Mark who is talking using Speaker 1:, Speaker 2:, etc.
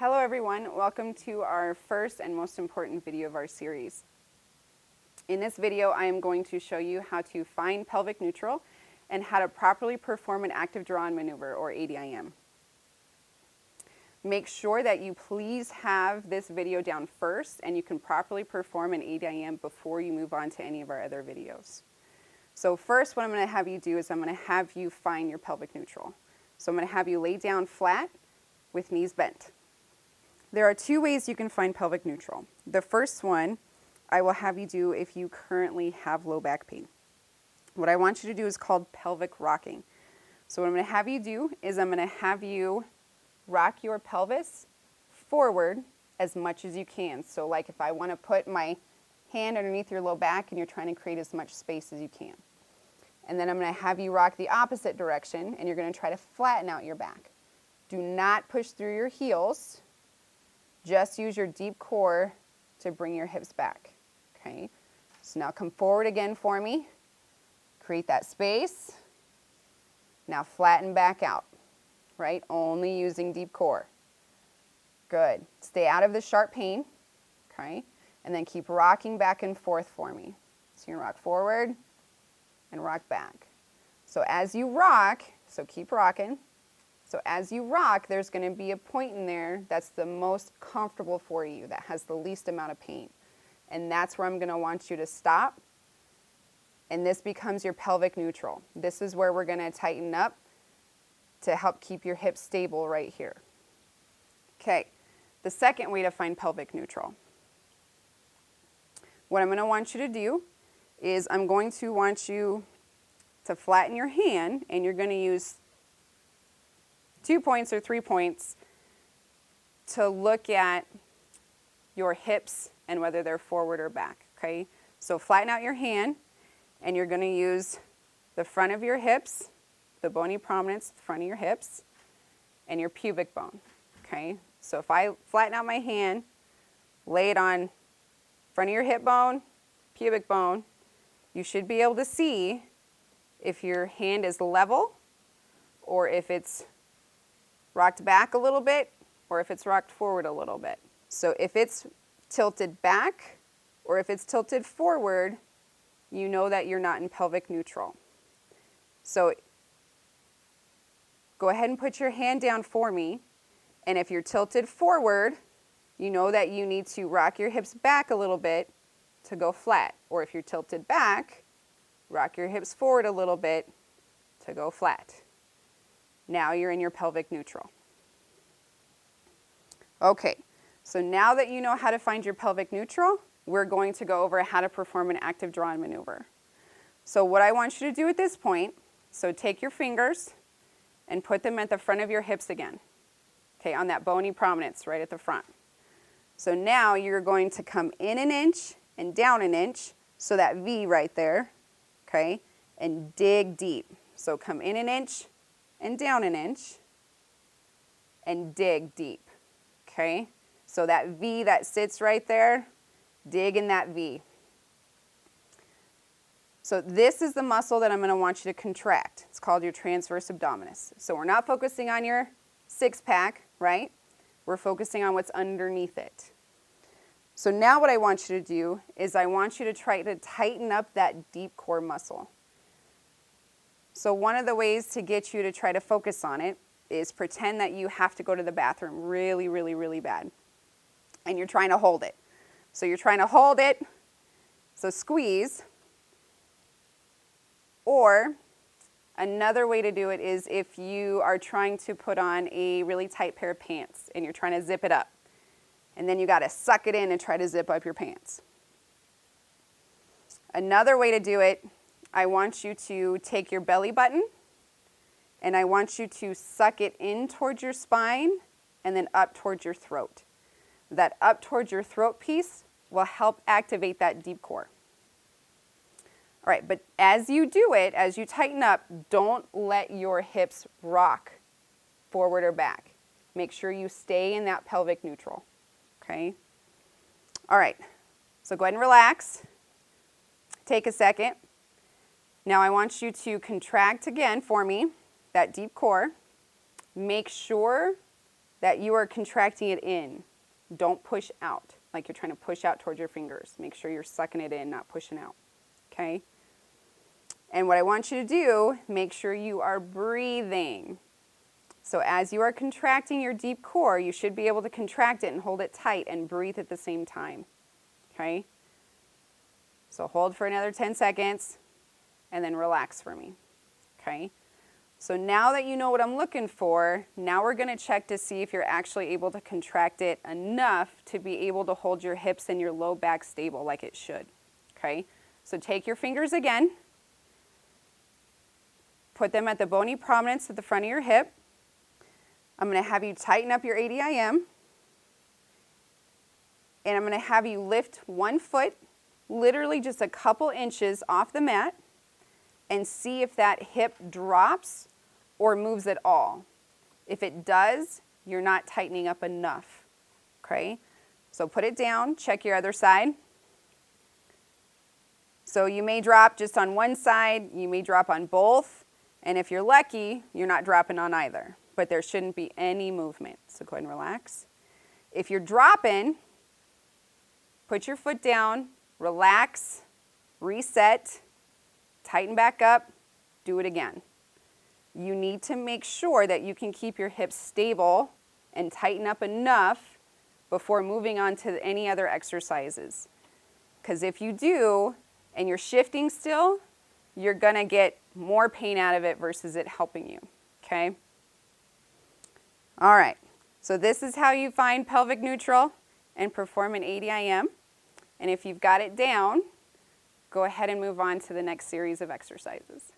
Speaker 1: Hello everyone, welcome to our first and most important video of our series. In this video, I am going to show you how to find pelvic neutral and how to properly perform an active draw-in maneuver, or ADIM. Make sure that you please have this video down first and you can properly perform an ADIM before you move on to any of our other videos. So first, what I'm going to have you do is I'm going to have you find your pelvic neutral. So I'm going to have you lay down flat with knees bent. There are two ways you can find pelvic neutral. The first one I will have you do if you currently have low back pain. What I want you to do is called pelvic rocking. So what I'm going to have you do is I'm going to have you rock your pelvis forward as much as you can. So like if I want to put my hand underneath your low back and you're trying to create as much space as you can. And then I'm going to have you rock the opposite direction and you're going to try to flatten out your back. Do not push through your heels. Just use your deep core to bring your hips back. Okay? So now come forward again for me. Create that space. Now flatten back out. Right? Only using deep core. Good. Stay out of the sharp pain. Okay? And then keep rocking back and forth for me. So you're going to rock forward and rock back. So as you rock, so keep rocking. So as you rock, there's going to be a point in there that's the most comfortable for you, that has the least amount of pain. And that's where I'm going to want you to stop. And this becomes your pelvic neutral. This is where we're going to tighten up to help keep your hips stable right here. Okay, the second way to find pelvic neutral. What I'm going to want you to do is I'm going to want you to flatten your hand, and you're going to use 2 points or 3 points to look at your hips and whether they're forward or back, okay? So flatten out your hand, and you're going to use the front of your hips, the bony prominence, the front of your hips, and your pubic bone, okay? So if I flatten out my hand, lay it on front of your hip bone, pubic bone, you should be able to see if your hand is level or if it's rocked back a little bit, or if it's rocked forward a little bit. So if it's tilted back, or if it's tilted forward, you know that you're not in pelvic neutral. So go ahead and put your hand down for me, and if you're tilted forward, you know that you need to rock your hips back a little bit to go flat. Or if you're tilted back, rock your hips forward a little bit to go flat. Now you're in your pelvic neutral. Okay, so now that you know how to find your pelvic neutral, we're going to go over how to perform an active draw-in maneuver. So what I want you to do at this point, so take your fingers and put them at the front of your hips again. Okay, on that bony prominence right at the front. So now you're going to come in an inch and down an inch, so that V right there, okay, and dig deep. So come in an inch and down an inch, and dig deep, okay? So that V that sits right there, dig in that V. So this is the muscle that I'm going to want you to contract. It's called your transverse abdominis. So we're not focusing on your six-pack, right? We're focusing on what's underneath it. So now what I want you to do is I want you to try to tighten up that deep core muscle. So one of the ways to get you to try to focus on it is pretend that you have to go to the bathroom really, really, really bad. And you're trying to hold it. So you're trying to hold it, so squeeze. Or another way to do it is if you are trying to put on a really tight pair of pants and you're trying to zip it up. And then you got to suck it in and try to zip up your pants. Another way to do it, I want you to take your belly button and I want you to suck it in towards your spine and then up towards your throat. That up towards your throat piece will help activate that deep core. All right, but as you do it, as you tighten up, don't let your hips rock forward or back. Make sure you stay in that pelvic neutral, okay? All right, so go ahead and relax. Take a second. Now I want you to contract again for me, that deep core. Make sure that you are contracting it in. Don't push out, like you're trying to push out towards your fingers. Make sure you're sucking it in, not pushing out, okay? And what I want you to do, make sure you are breathing. So as you are contracting your deep core, you should be able to contract it and hold it tight and breathe at the same time, okay? So hold for another 10 seconds and then relax for me, okay? So now that you know what I'm looking for, now we're going to check to see if you're actually able to contract it enough to be able to hold your hips and your low back stable like it should, okay? So take your fingers again, put them at the bony prominence at the front of your hip. I'm going to have you tighten up your ADIM, and I'm going to have you lift one foot, literally just a couple inches off the mat, and see if that hip drops or moves at all. If it does, you're not tightening up enough, okay? So put it down, check your other side. So you may drop just on one side, you may drop on both, and if you're lucky, you're not dropping on either, but there shouldn't be any movement. So go ahead and relax. If you're dropping, put your foot down, relax, reset, tighten back up, do it again. You need to make sure that you can keep your hips stable and tighten up enough before moving on to any other exercises. Because if you do, and you're shifting still, you're going to get more pain out of it versus it helping you, okay? All right, so this is how you find pelvic neutral and perform an ADIM. And if you've got it down, go ahead and move on to the next series of exercises.